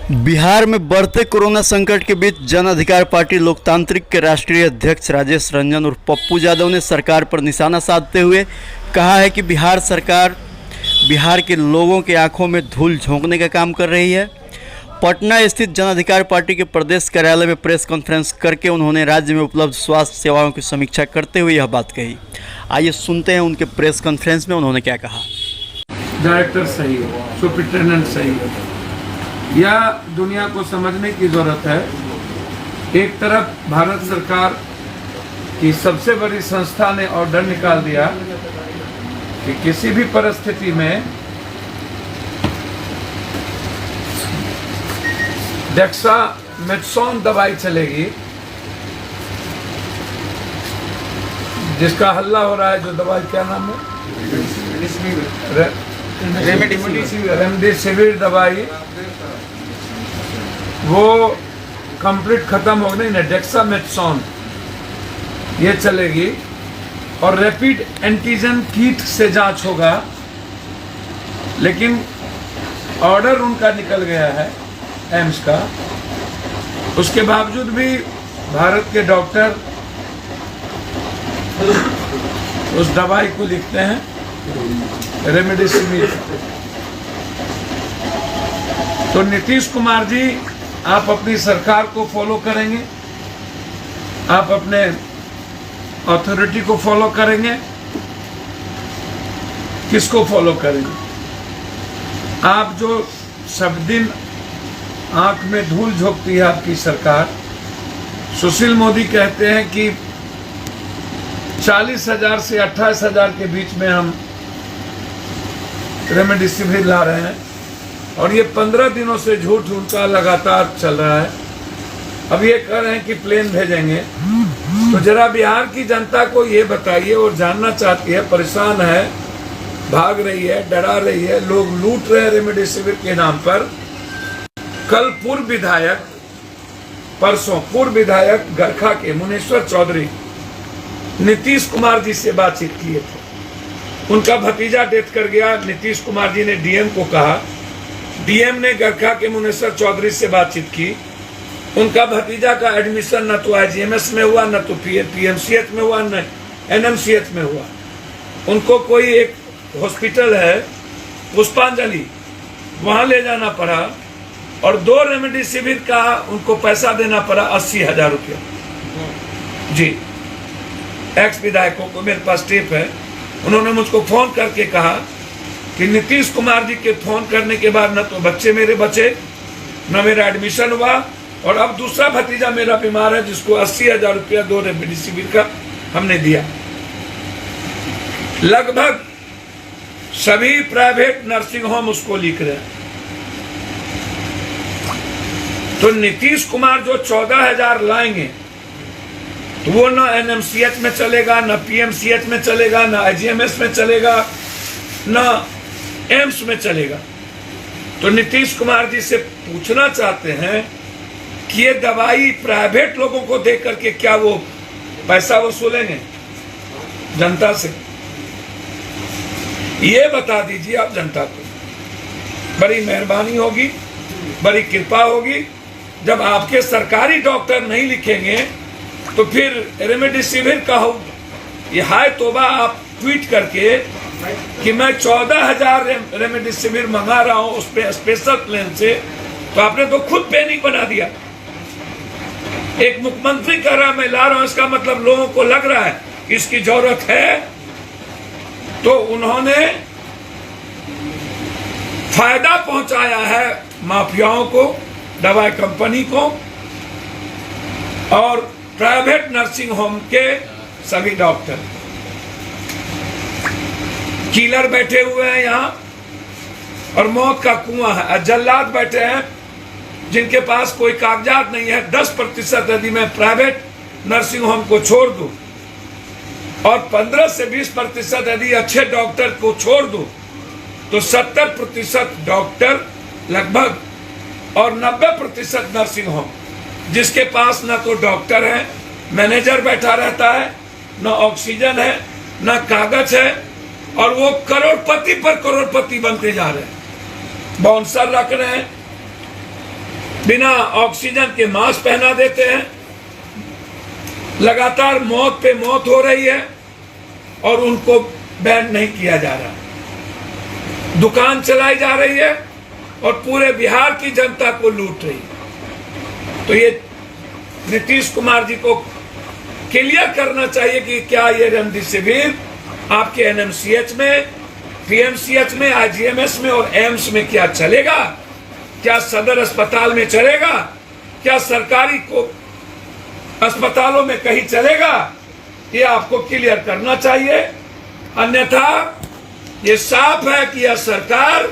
बिहार में बढ़ते कोरोना संकट के बीच जन अधिकार पार्टी लोकतांत्रिक के राष्ट्रीय अध्यक्ष राजेश रंजन और पप्पू यादव ने सरकार पर निशाना साधते हुए कहा है कि बिहार सरकार बिहार के लोगों के आंखों में धूल झोंकने का काम कर रही है। पटना स्थित जन अधिकार पार्टी के प्रदेश कार्यालय में प्रेस कॉन्फ्रेंस करके उन्होंने राज्य में उपलब्ध स्वास्थ्य सेवाओं की समीक्षा करते हुए यह बात कही। आइए सुनते हैं उनके प्रेस कॉन्फ्रेंस में उन्होंने क्या कहा। डायरेक्टर सही हो, सुपरिटेंडेंट सही हो, यह दुनिया को समझने की जरूरत है। एक तरफ भारत सरकार की सबसे बड़ी संस्था ने ऑर्डर निकाल दिया कि किसी भी परिस्थिति में डेक्सामेथासोन दवाई चलेगी, जिसका हल्ला हो रहा है। जो दवाई क्या नाम है? रेमडेसिविर दवाई, वो कंप्लीट खत्म हो गई ना। डेक्सामेथासोन ये चलेगी और रैपिड एंटीजन किट से जांच होगा। लेकिन ऑर्डर उनका निकल गया है एम्स का, उसके बावजूद भी भारत के डॉक्टर उस दवाई को लिखते हैं रेमडेसिविर। तो नीतीश कुमार जी, आप अपनी सरकार को फॉलो करेंगे, आप अपने अथॉरिटी को फॉलो करेंगे, किसको फॉलो करेंगे? आप जो सब दिन आंख में धूल झोंकती है आपकी सरकार। सुशील मोदी कहते हैं कि 40,000 से 28,000 के बीच में हम रेमडेसिविर ला रहे हैं, और ये 15 दिनों से झूठ उनका लगातार चल रहा है। अब ये कह रहे हैं कि प्लेन भेजेंगे। तो जरा बिहार की जनता को ये बताइए, और जानना चाहती है, परेशान है, भाग रही है, डरा रही है, लोग लूट रहे हैं रेमडेसिविर के नाम पर। कल पूर्व विधायक, परसों पूर्व विधायक गरखा के मुनेश्वर चौधरी नीतीश कुमार जी से बातचीत किए थे। उनका भतीजा डेथ कर गया। नीतीश कुमार जी ने डीएम को कहा, डीएम ने गरखा के मुनेश्वर चौधरी से बातचीत की। उनका भतीजा का एडमिशन न तो आईजीएमएस में हुआ, न तो पीएमसीएच में हुआ, न एनएमसीएच में हुआ। उनको कोई एक हॉस्पिटल है पुष्पांजलि, वहां ले जाना पड़ा, और 2 रेमडेसिविर का उनको पैसा देना पड़ा 80,000 रुपया। जी, एक्स विधायकों को, मेरे पास टेप है, उन्होंने मुझको फोन करके कहा कि नीतीश कुमार जी के फोन करने के बाद न तो बच्चे मेरे बचे, न मेरा एडमिशन हुआ, और अब दूसरा भतीजा मेरा बीमार है, जिसको 80,000 रुपया 2 रेमडेसिविर का हमने दिया। लगभग सभी प्राइवेट नर्सिंग होम उसको लिख रहे हैं। तो नीतीश कुमार जो 14,000 लाएंगे, तो वो ना एनएमसीएच में चलेगा, ना पीएमसीएच में चलेगा, ना आईजीएमएस में चलेगा, ना एम्स में चलेगा। तो नीतीश कुमार जी से पूछना चाहते हैं कि ये दवाई प्राइवेट लोगों को दे करके क्या वो पैसा वसूलेंगे जनता से? ये बता दीजिए आप जनता को। बड़ी मेहरबानी होगी, बड़ी कृपा होगी। जब आपके सरकारी डॉक्टर नहीं लिखेंगे तो फिर रेमडेसिविर का हो, ये हाय तोबा आप ट्वीट करके कि मैं 14,000 रेमडेसिविर मंगा रहा हूं उस पे स्पेशल प्लेन से, तो आपने तो खुद पैनिक बना दिया। एक मुख्यमंत्री कह रहा है मैं ला रहा हूं, इसका मतलब लोगों को लग रहा है कि इसकी जरूरत है। तो उन्होंने फायदा पहुंचाया है माफियाओं को, दवाई कंपनी को, और प्राइवेट नर्सिंग होम के सभी डॉक्टर। किलर बैठे हुए हैं यहाँ, और मौत का कुआं है। जल्लाद बैठे हैं जिनके पास कोई कागजात नहीं है। 10% यदि मैं प्राइवेट नर्सिंग होम को छोड़ दूं, और 15 से 20% यदि अच्छे डॉक्टर को छोड़ दूं, तो 70% डॉक्टर लगभग, और 90% नर्सिंग होम जिसके पास ना तो डॉक्टर है, मैनेजर बैठा रहता है, ना ऑक्सीजन है, ना कागज है, और वो करोड़पति पर करोड़पति बनते जा रहे हैं। बाउंसर रख रहे हैं, बिना ऑक्सीजन के मास्क पहना देते हैं। लगातार मौत पे मौत हो रही है और उनको बैन नहीं किया जा रहा। दुकान चलाई जा रही है और पूरे बिहार की जनता को लूट रही है। तो ये नीतीश कुमार जी को क्लियर करना चाहिए कि क्या ये रेमडेसिविर आपके एनएमसीएच में, पीएमसीएच में, आईजीएमएस में और एम्स में क्या चलेगा? क्या सदर अस्पताल में चलेगा? क्या सरकारी को अस्पतालों में कहीं चलेगा? ये आपको क्लियर करना चाहिए। अन्यथा ये साफ है कि यह सरकार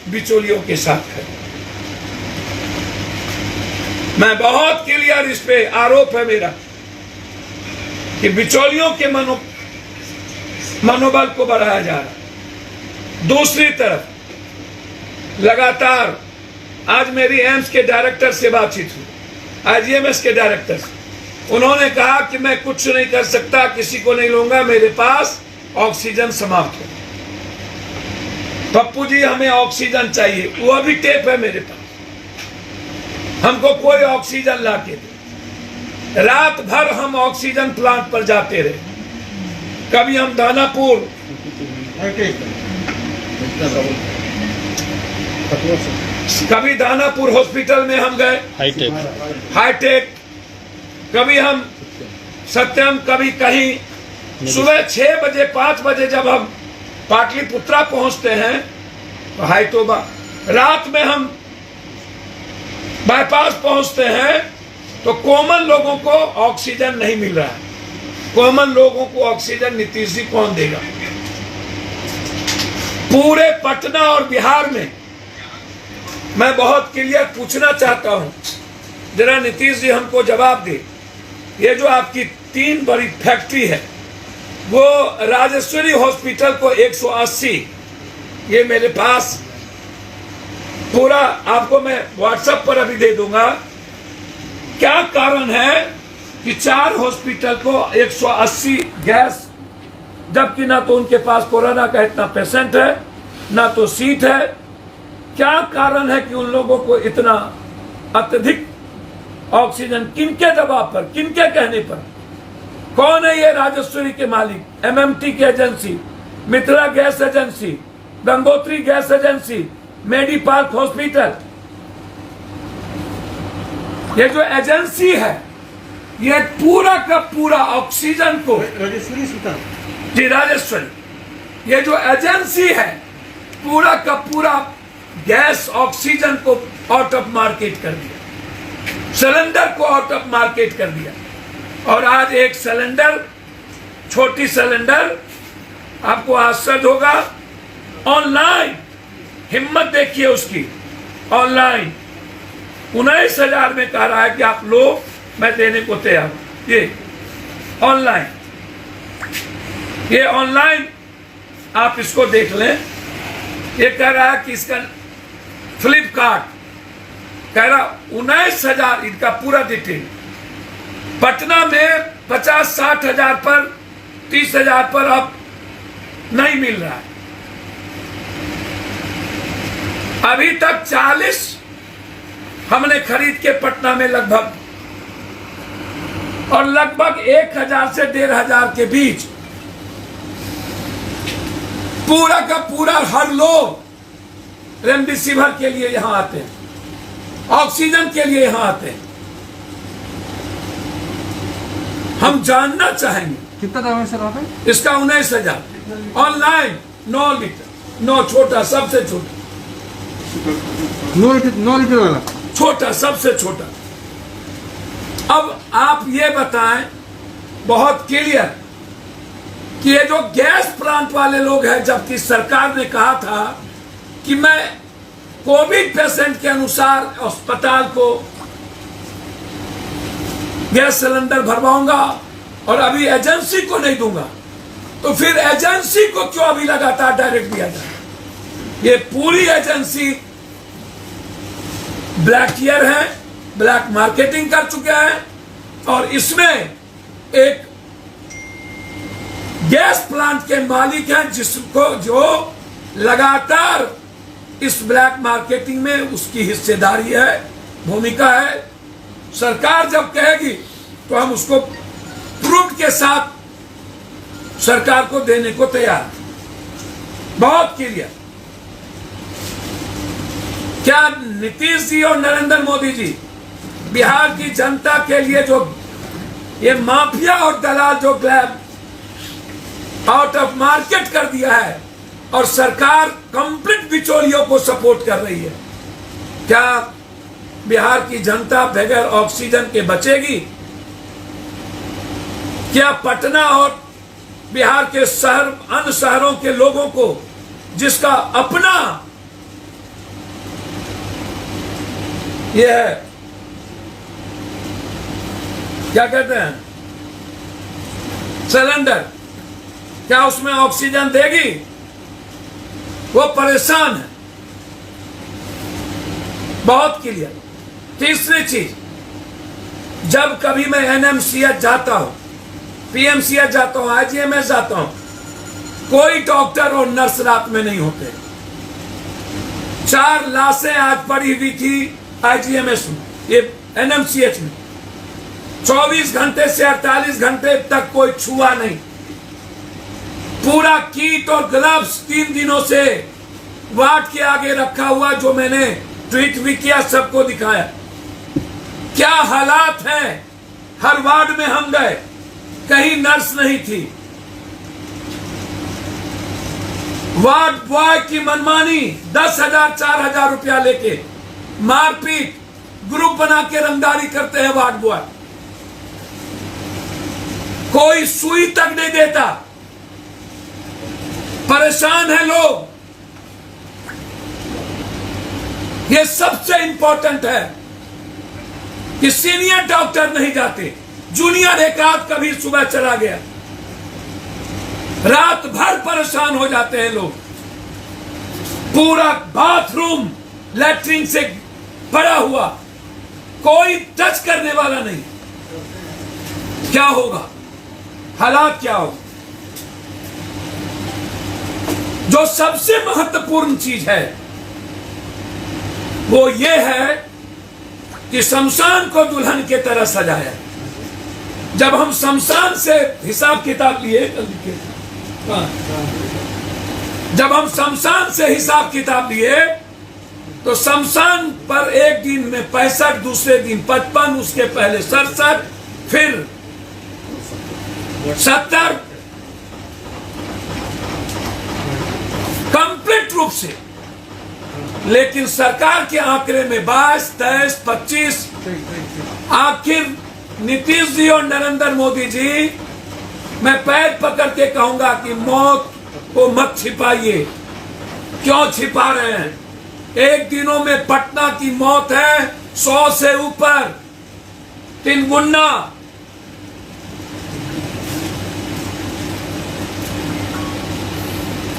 बिचौलियों के साथ है। मैं बहुत क्लियर, इस पे आरोप है मेरा कि बिचौलियों के मनोबल को बढ़ाया जा रहा। दूसरी तरफ लगातार आज मेरी एम्स के डायरेक्टर से बातचीत हुई, आईजीएमएस के डायरेक्टर से। उन्होंने कहा कि मैं कुछ नहीं कर सकता, किसी को नहीं लूंगा, मेरे पास ऑक्सीजन समाप्त है। पप्पू जी हमें ऑक्सीजन चाहिए, वो अभी टेप है मेरे पास, हमको कोई ऑक्सीजन ला के दे। रात भर हम ऑक्सीजन प्लांट पर जाते रहे। कभी हम दानापुर, कभी दानापुर हॉस्पिटल में हम गए, हाईटेक, कभी हम सत्यम, कभी कहीं। सुबह 6 बजे 5 बजे जब हम पाटलिपुत्रा पहुंचते हैं तो हाईतोबा, रात में हम बाईपास पहुंचते हैं तो कॉमन लोगों को ऑक्सीजन नहीं मिल रहा है। कॉमन लोगों को ऑक्सीजन नीतीश जी कौन देगा? पूरे पटना और बिहार में मैं बहुत क्लियर पूछना चाहता हूं, जरा नीतीश जी हमको जवाब दे। ये जो आपकी 3 बड़ी फैक्ट्री है, वो राजेश्वरी हॉस्पिटल को 180, ये मेरे पास पूरा आपको मैं व्हाट्सएप पर अभी दे दूंगा। क्या कारण है कि 4 हॉस्पिटल को 180 गैस, जबकि ना तो उनके पास कोरोना का इतना पेशेंट है, ना तो सीट है। क्या कारण है कि उन लोगों को इतना अत्यधिक ऑक्सीजन, किनके दबाव पर, किनके कहने पर? कौन है ये राजेश्वरी के मालिक? एमएमटी की agency, Mithila gas agency, Gangotri gas agency, medi park hospital. ये जो एजेंसी है, ये पूरा का पूरा ऑक्सीजन को, राजेश्वरी सुता जी राजेश्वरी, ये जो एजेंसी है पूरा का पूरा गैस ऑक्सीजन को आउट ऑफ मार्केट कर दिया, सिलेंडर को आउट ऑफ मार्केट कर दिया। और आज एक सिलेंडर, छोटी सिलेंडर, आपको आश्चर्य होगा, ऑनलाइन, हिम्मत देखिए उसकी, ऑनलाइन 19,000 में कह रहा है कि आप लो, मैं देने को तैयार हूं। ये ऑनलाइन, ये ऑनलाइन आप इसको देख लें। ये कह रहा है कि इसका फ्लिपकार्ट कह रहा 19,000, इनका पूरा डिटेल। पटना में 50-60 हजार पर, 30,000 पर अब नहीं मिल रहा है। अभी तक 40 हमने खरीद के पटना में लगभग, और लगभग 1,000 से 1,500 के बीच पूरा का पूरा हर लोग रेमडेसिविर के लिए यहां आते हैं, ऑक्सीजन के लिए यहां आते हैं। हम जानना चाहेंगे कितना दाम है सर वहाँ पे? इसका 19,000, ऑनलाइन 9 लीटर, 9 छोटा, सबसे छोटा, 9 लीटर वाला, छोटा, सबसे छोटा। अब आप ये बताएं बहुत क्लियर कि ये जो गैस प्लांट वाले लोग हैं, जबकि सरकार ने कहा था कि मैं कोविड पेशेंट के अनुसार अस्पताल को गैस सिलेंडर भरवाऊंगा और अभी एजेंसी को नहीं दूंगा, तो फिर एजेंसी को क्यों अभी लगातार डायरेक्ट दिया जाए? ये पूरी एजेंसी ब्लैक ईयर है, ब्लैक मार्केटिंग कर चुके हैं। और इसमें एक गैस प्लांट के मालिक हैं जिसको, जो लगातार इस ब्लैक मार्केटिंग में उसकी हिस्सेदारी है। भूमिका है। सरकार जब कहेगी तो हम उसको प्रूफ के साथ सरकार को देने को तैयार। बहुत क्लियर। क्या नीतीश जी और नरेंद्र मोदी जी बिहार की जनता के लिए जो ये माफिया और दलाल जो ग्लैब आउट ऑफ मार्केट कर दिया है और सरकार कंप्लीट बिचौलियों को सपोर्ट कर रही है, क्या बिहार की जनता बगैर ऑक्सीजन के बचेगी? क्या पटना और बिहार के शहर अन्य शहरों के लोगों को जिसका अपना ये है क्या कहते हैं सिलेंडर, क्या उसमें ऑक्सीजन देगी? वो परेशान है। बहुत क्लियर। तीसरी चीज, जब कभी मैं एनएमसीएच जाता हूं, पीएमसीएच जाता हूं, आईजीएमएस जाता हूं, कोई डॉक्टर और नर्स रात में नहीं होते। 4 लाशें आज पड़ी हुई थी आईजीएमएस में, ये एनएमसीएच में। 24 घंटे से 48 घंटे तक कोई छुआ नहीं। पूरा किट और ग्लव्स 3 दिनों से वार्ड के आगे रखा हुआ, जो मैंने ट्वीट भी किया, सबको दिखाया। क्या हालात हैं। हर वार्ड में हम गए, कहीं नर्स नहीं थी। वार्ड बॉय की मनमानी, 10,000 4,000 रुपया लेके मारपीट, ग्रुप बना के रंगदारी करते हैं वार्ड बॉय। कोई सुई तक नहीं देता। परेशान है लोग। ये सबसे इंपॉर्टेंट है कि सीनियर डॉक्टर नहीं जाते, जूनियर एक आध कभी सुबह चला गया, रात भर परेशान हो जाते हैं लोग। पूरा बाथरूम लैट्रिन से भरा हुआ, कोई टच करने वाला नहीं। क्या होगा? हालात क्या होगा? जो सबसे महत्वपूर्ण चीज है वो ये है कि शमशान को दुल्हन की तरह सजाया। जब हम शमशान से हिसाब किताब लिए, जब हम शमशान से हिसाब किताब लिए तो शमशान पर एक दिन में 65, दूसरे दिन 55, उसके पहले 67, फिर 70, कंप्लीट रूप से। लेकिन सरकार के आंकड़े में 22, 23, 25। आखिर नीतीश जी और नरेंद्र मोदी जी, मैं पैर पकड़ के कहूंगा कि मौत को मत छिपाइए। क्यों छिपा रहे हैं? एक दिनों में पटना की मौत है 100 से ऊपर, 3 गुना।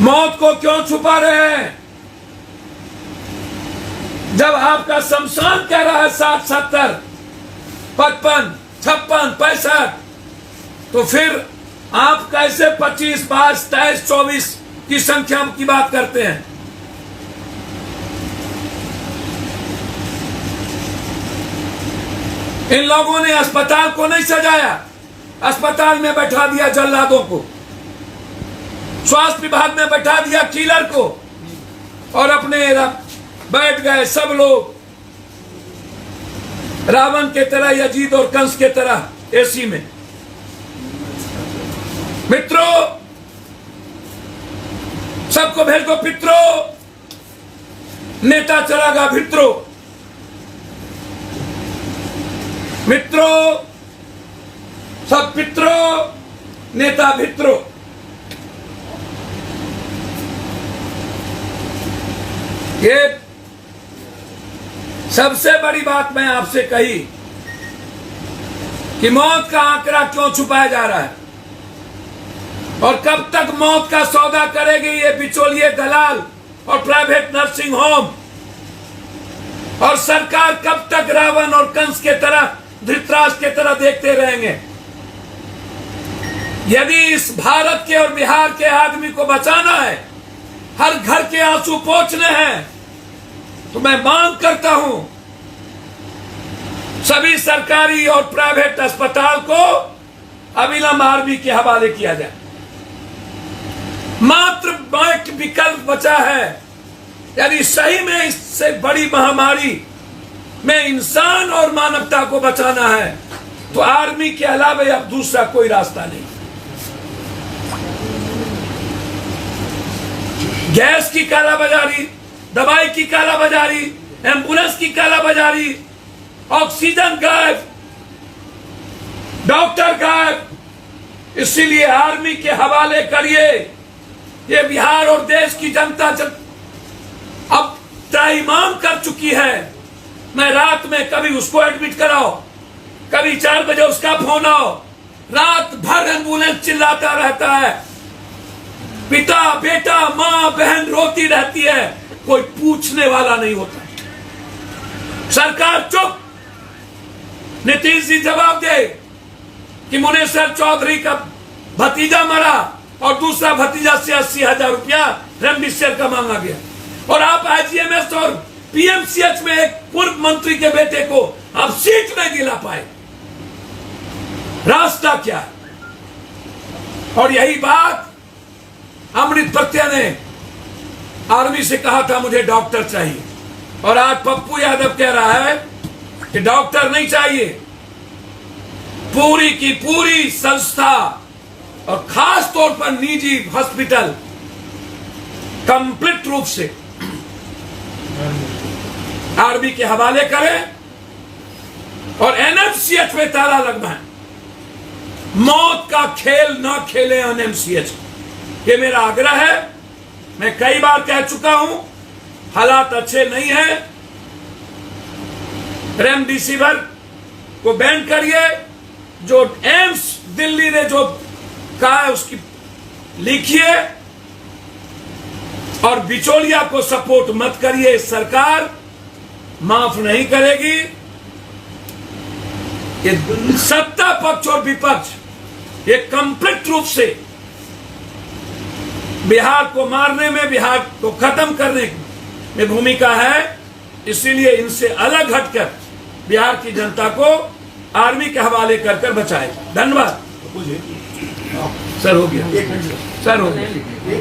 मौत को क्यों छुपा रहे हैं? जब आपका शमशान कह रहा है 60, 70, 55, 56, 65, तो फिर आप कैसे 25, 22, 23, 24 की संख्या की बात करते हैं? इन लोगों ने अस्पताल को नहीं सजाया, अस्पताल में बैठा दिया जल्लादों को, स्वास्थ्य विभाग में बैठा दिया किलर को, और अपने बैठ गए सब लोग रावण के तरह, यजीद और कंस के तरह एसी में। मित्रों, सबको भेज दो पित्रों, नेता चलागा भित्रों। मित्रों, सब पित्रों, नेता भित्रों। ये सबसे बड़ी बात मैं आपसे कही कि मौत का आंकड़ा क्यों छुपाया जा रहा है और कब तक मौत का सौदा करेगी ये बिचौलिए दलाल और प्राइवेट नर्सिंग होम, और सरकार कब तक रावण और कंस के तरह, धृतराष्ट्र के तरह देखते रहेंगे? यदि इस भारत के और बिहार के आदमी को बचाना है, हर घर के आंसू पोंछने हैं, तो मैं मांग करता हूं सभी सरकारी और प्राइवेट अस्पताल को अविलंब आर्मी के हवाले किया जाए। मात्र एक विकल्प बचा है, यदि सही में इससे बड़ी महामारी में इंसान और मानवता को बचाना है तो आर्मी के अलावा अब दूसरा कोई रास्ता नहीं। गैस की कालाबाजारी, दवाई की कालाबाजारी, एम्बुलेंस की कालाबाजारी, ऑक्सीजन गायब, डॉक्टर गायब, इसीलिए आर्मी के हवाले करिए। ये बिहार और देश की जनता अब त्राहिमाम कर चुकी है। मैं रात में कभी उसको एडमिट कराओ, कभी 4 बजे उसका फोन आओ, रात भर एम्बुलेंस चिल्लाता रहता है, पिता बेटा मां बहन रोती रहती है, कोई पूछने वाला नहीं होता। सरकार चुप। नीतीश जी जवाब दे कि मुनेश्वर चौधरी का भतीजा मरा और दूसरा भतीजा से 80,000 रुपया रेमडेसिविर का मांगा गया, और आप आईजीएमएस और पीएमसीएच में एक पूर्व मंत्री के बेटे को आप सीट नहीं दिला पाए। रास्ता क्या है? और यही बात अमृत प्रत्यय ने आर्मी से कहा था, मुझे डॉक्टर चाहिए, और आज पप्पू यादव कह रहा है कि डॉक्टर नहीं चाहिए। पूरी की पूरी संस्था और खास तौर पर निजी हॉस्पिटल कंप्लीट रूप से आर्मी के हवाले करें और एनएमसीएच में ताला लगवाएं। मौत का खेल ना खेले एनएमसीएच, ये मेरा आग्रह है। मैं कई बार कह चुका हूं, हालात अच्छे नहीं है। रेमडेसिविर को बैन करिए। जो एम्स दिल्ली ने जो कहा है उसकी लिखिए, और बिचौलिया को सपोर्ट मत करिए। सरकार माफ नहीं करेगी। ये सत्ता पक्ष और विपक्ष ये कंप्लीट रूप से बिहार को मारने में, बिहार को खत्म करने में भूमिका है। इसीलिए इनसे अलग हटकर बिहार की जनता को आर्मी के हवाले कर बचाए। धन्यवाद। सर हो गया, सर हो गया।